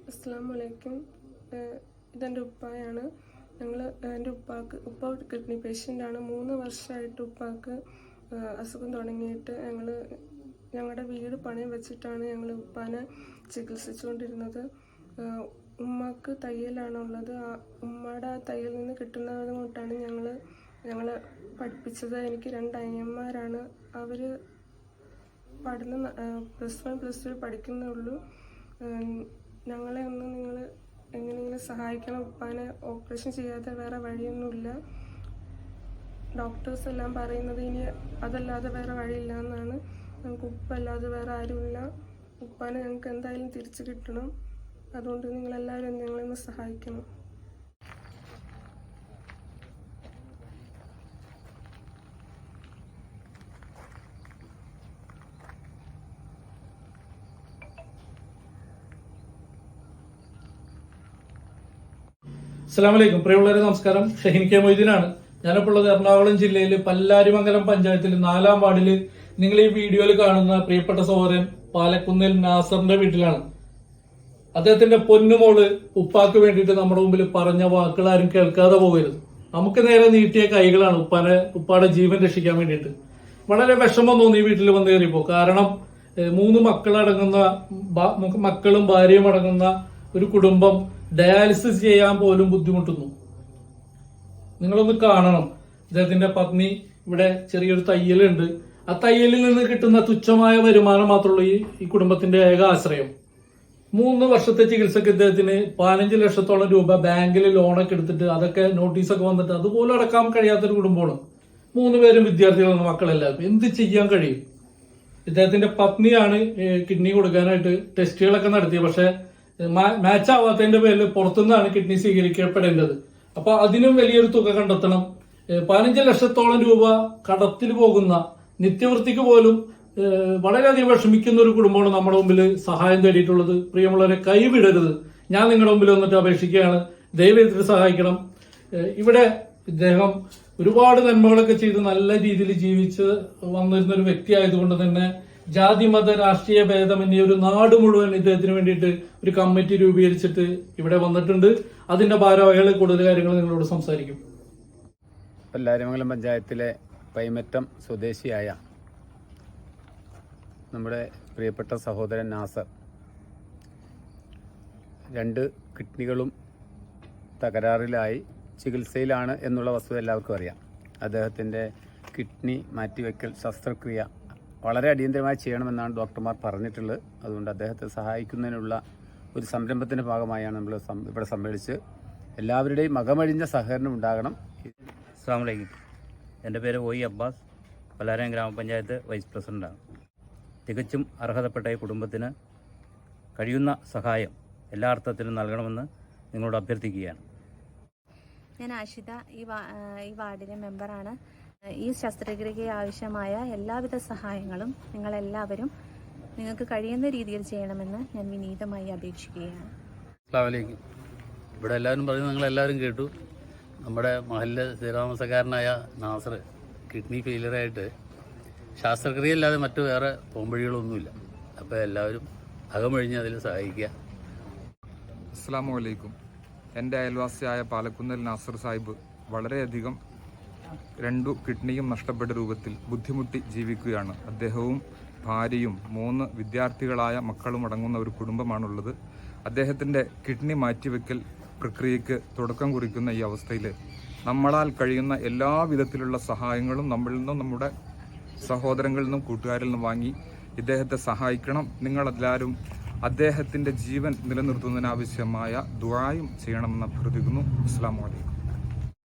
അസ്സലാമു അലൈക്കും. ഇതെൻ്റെ ഉപ്പായാണ്. എൻ്റെ ഉപ്പ കിഡ്നി പേഷ്യൻ്റാണ്. 3 വർഷമായിട്ട് ഉപ്പാക്ക് അസുഖം തുടങ്ങിയിട്ട് ഞങ്ങളുടെ വീട് പണയം വെച്ചിട്ടാണ് ഞങ്ങൾ ഉപ്പാനെ ചികിത്സിച്ചുകൊണ്ടിരുന്നത്. ഉമ്മക്ക് തയ്യലാണുള്ളത്. ഉമ്മയുടെ ആ തയ്യലിൽ നിന്ന് കിട്ടുന്നത് കൊണ്ടാണ് ഞങ്ങളെ പഠിപ്പിച്ചത്. എനിക്ക് 2 അനിയന്മാരാണ്. അവർ പഠനം +1 +2 പഠിക്കുന്നേ ഉള്ളൂ. ഞങ്ങളെ ഒന്ന് നിങ്ങൾ എങ്ങനെയെങ്കിലും സഹായിക്കണം. ഉപ്പാനെ ഓപ്പറേഷൻ ചെയ്യാതെ വേറെ വഴിയൊന്നുമില്ല. ഡോക്ടേഴ്സ് എല്ലാം പറയുന്നത് ഇനി അതല്ലാതെ വേറെ വഴിയില്ല എന്നാണ്. ഞങ്ങൾക്ക് ഉപ്പല്ലാതെ വേറെ ആരുമില്ല. ഉപ്പാനെ ഞങ്ങൾക്ക് എന്തായാലും തിരിച്ചു കിട്ടണം. അതുകൊണ്ട് നിങ്ങളെല്ലാവരും ഞങ്ങളെ ഒന്ന് സഹായിക്കണം. അസ്സലാമലൈക്കും. പ്രിയമുള്ളവരെ നമസ്കാരം. ഷഹീൻ കെ മൊയ്തീനാണ്. ഞാനിപ്പോൾ ഉള്ളത് എറണാകുളം ജില്ലയിലെ പല്ലാരിമംഗലം പഞ്ചായത്തിൽ 4-ാം വാർഡില് നിങ്ങൾ ഈ വീഡിയോയിൽ കാണുന്ന പ്രിയപ്പെട്ട സഹോദരൻ പാലക്കുന്നിൽ നാസറിന്റെ വീട്ടിലാണ്. അദ്ദേഹത്തിന്റെ പൊന്നുമോള് ഉപ്പാക്ക് വേണ്ടിയിട്ട് നമ്മുടെ മുമ്പിൽ പറഞ്ഞ വാക്കുകൾ ആരും കേൾക്കാതെ പോകരുത്. നമുക്ക് നേരെ നീട്ടിയ കൈകളാണ് ഉപ്പാടെ ജീവൻ രക്ഷിക്കാൻ വേണ്ടിയിട്ട്. വളരെ വിഷമം തോന്നി വീട്ടിൽ വന്നു കയറിയപ്പോ. കാരണം 3 മക്കളും ഭാര്യയും അടങ്ങുന്ന ഒരു കുടുംബം ഡയാലിസിസ് ചെയ്യാൻ പോലും ബുദ്ധിമുട്ടുന്നു. നിങ്ങളൊന്ന് കാണണം. അദ്ദേഹത്തിന്റെ പത്നി ഇവിടെ ചെറിയൊരു തയ്യലുണ്ട്. ആ തയ്യലിൽ നിന്ന് കിട്ടുന്ന തുച്ഛമായ വരുമാനം മാത്രമുള്ള ഈ കുടുംബത്തിന്റെ ഏക ആശ്രയം. 3 വർഷത്തെ ചികിത്സക്ക് ഇദ്ദേഹത്തിന് 15 ലക്ഷത്തോളം രൂപ ബാങ്കിൽ ലോണൊക്കെ എടുത്തിട്ട് അതൊക്കെ നോട്ടീസൊക്കെ വന്നിട്ട് അതുപോലെ അടക്കാൻ കഴിയാത്തൊരു കുടുംബമാണ്. 3 പേരും വിദ്യാർത്ഥികളാണ്, മക്കളെല്ലാവരും. എന്ത് ചെയ്യാൻ കഴിയും? ഇദ്ദേഹത്തിന്റെ പത്നിയാണ് കിഡ്നി കൊടുക്കാനായിട്ട് ടെസ്റ്റുകളൊക്കെ നടത്തിയത്. പക്ഷെ മാച്ച് ആവാത്തതിന്റെ പേരിൽ പുറത്തുനിന്നാണ് കിഡ്നി സ്വീകരിക്കപ്പെടേണ്ടത്. അപ്പൊ അതിനും വലിയൊരു തുക കണ്ടെത്തണം. 15 ലക്ഷത്തോളം രൂപ കടത്തിൽ പോകുന്ന നിത്യവൃത്തിക്ക് പോലും വളരെയധികം വിഷമിക്കുന്ന ഒരു കുടുംബമാണ് നമ്മുടെ മുമ്പിൽ സഹായം തേടിയിട്ടുള്ളത്. പ്രിയമുള്ളവരെ, കൈവിടരുത്. ഞാൻ നിങ്ങളുടെ മുമ്പിൽ വന്നിട്ട് അപേക്ഷിക്കുകയാണ്. ദയവേദിട്ട് സഹായിക്കണം. ഇവിടെ ഇദ്ദേഹം ഒരുപാട് നന്മകളൊക്കെ ചെയ്ത് നല്ല രീതിയിൽ ജീവിച്ച് വന്നിരുന്ന ഒരു വ്യക്തി ആയതുകൊണ്ട് തന്നെ ജാതി മത രാഷ്ട്രീയ ഭേദമന്യേ ഒരു നാട് മുഴുവൻ ഇദ്ദേഹത്തിന് വേണ്ടിയിട്ട് ഒരു കമ്മിറ്റി രൂപീകരിച്ചിട്ട് ഇവിടെ വന്നിട്ടുണ്ട്. അതിന്റെ ഭാരവാഹികൾ കൂടുതൽ കാര്യങ്ങൾ നിങ്ങളോട് സംസാരിക്കും. പല്ലാരിമംഗലം പഞ്ചായത്തിലെ പൈമറ്റം സ്വദേശിയായ നമ്മുടെ പ്രിയപ്പെട്ട സഹോദരൻ നാസർ 2 കിഡ്നികളും തകരാറിലായി ചികിത്സയിലാണ് എന്നുള്ള വസ്തുത എല്ലാവർക്കും അറിയാം. അദ്ദേഹത്തിൻ്റെ കിഡ്നി മാറ്റിവെക്കൽ ശസ്ത്രക്രിയ വളരെ അടിയന്തരമായി ചെയ്യണമെന്നാണ് ഡോക്ടർമാർ പറഞ്ഞിട്ടുള്ളത്. അതുകൊണ്ട് അദ്ദേഹത്തെ സഹായിക്കുന്നതിനുള്ള ഒരു സംരംഭത്തിൻ്റെ ഭാഗമായാണ് നമ്മൾ ഇവിടെ സമ്മേളിച്ച് എല്ലാവരുടെയും മകമഴിഞ്ഞ സഹകരണം ഉണ്ടാകണം. അസ്സലാമു അലൈക്കും. എൻ്റെ പേര് ഒ. അബ്ബാസ്, പല്ലാരം ഗ്രാമപഞ്ചായത്ത് വൈസ് പ്രസിഡന്റാണ്. തികച്ചും അർഹതപ്പെട്ട ഈ കുടുംബത്തിന് കഴിയുന്ന സഹായം എല്ലാ അർത്ഥത്തിലും നൽകണമെന്ന് നിങ്ങളോട് അഭ്യർത്ഥിക്കുകയാണ്. ഞാൻ ആഷിത, ഈ വാർഡിലെ മെമ്പറാണ്. ഈ ശസ്ത്രക്രിയയ്ക്ക് ആവശ്യമായ എല്ലാവിധ സഹായങ്ങളും നിങ്ങളെല്ലാവരും നിങ്ങൾക്ക് കഴിയുന്ന രീതിയിൽ ചെയ്യണമെന്ന് ഞാൻ വിനീതമായി അപേക്ഷിക്കുകയാണ്. അസ്സലാമു അലൈക്കും. ഇവിടെ എല്ലാവരും പറഞ്ഞു, നിങ്ങളെല്ലാവരും കേട്ടു. നമ്മുടെ മഹലിലെ സ്ഥിരതാമസക്കാരനായ നാസർ കിഡ്നി ഫെയിലിയറായിട്ട് ശസ്ത്രക്രിയ അല്ലാതെ മറ്റു വേറെ പോംവഴികളൊന്നുമില്ല. അപ്പോൾ എല്ലാവരും അകമൊഴിഞ്ഞ് അതിൽ സഹായിക്കുക. അസ്സലാമു അലൈക്കും. എൻ്റെ അയൽവാസിയായ പാലക്കുന്നിൽ നാസർ സാഹിബ് വളരെയധികം 2 കിഡ്നിയും നഷ്ടപ്പെട്ട രൂപത്തിൽ ബുദ്ധിമുട്ടി ജീവിക്കുകയാണ്. അദ്ദേഹവും ഭാര്യയും 3 വിദ്യാർത്ഥികളായ മക്കളും അടങ്ങുന്ന ഒരു കുടുംബമാണുള്ളത്. അദ്ദേഹത്തിൻ്റെ കിഡ്നി മാറ്റിവെക്കൽ പ്രക്രിയയ്ക്ക് തുടക്കം കുറിക്കുന്ന ഈ അവസ്ഥയിൽ നമ്മളാൽ കഴിയുന്ന എല്ലാ വിധത്തിലുള്ള സഹായങ്ങളും നമ്മളിൽ നിന്നും നമ്മുടെ സഹോദരങ്ങളിൽ നിന്നും കൂട്ടുകാരിൽ നിന്നും വാങ്ങി ഇദ്ദേഹത്തെ സഹായിക്കണം. നിങ്ങളെല്ലാവരും അദ്ദേഹത്തിൻ്റെ ജീവൻ നിലനിർത്തുന്നതിനാവശ്യമായ ദുആയും ചെയ്യണമെന്ന് അഭ്യർത്ഥിക്കുന്നു. അസ്സലാമു അലൈക്കും.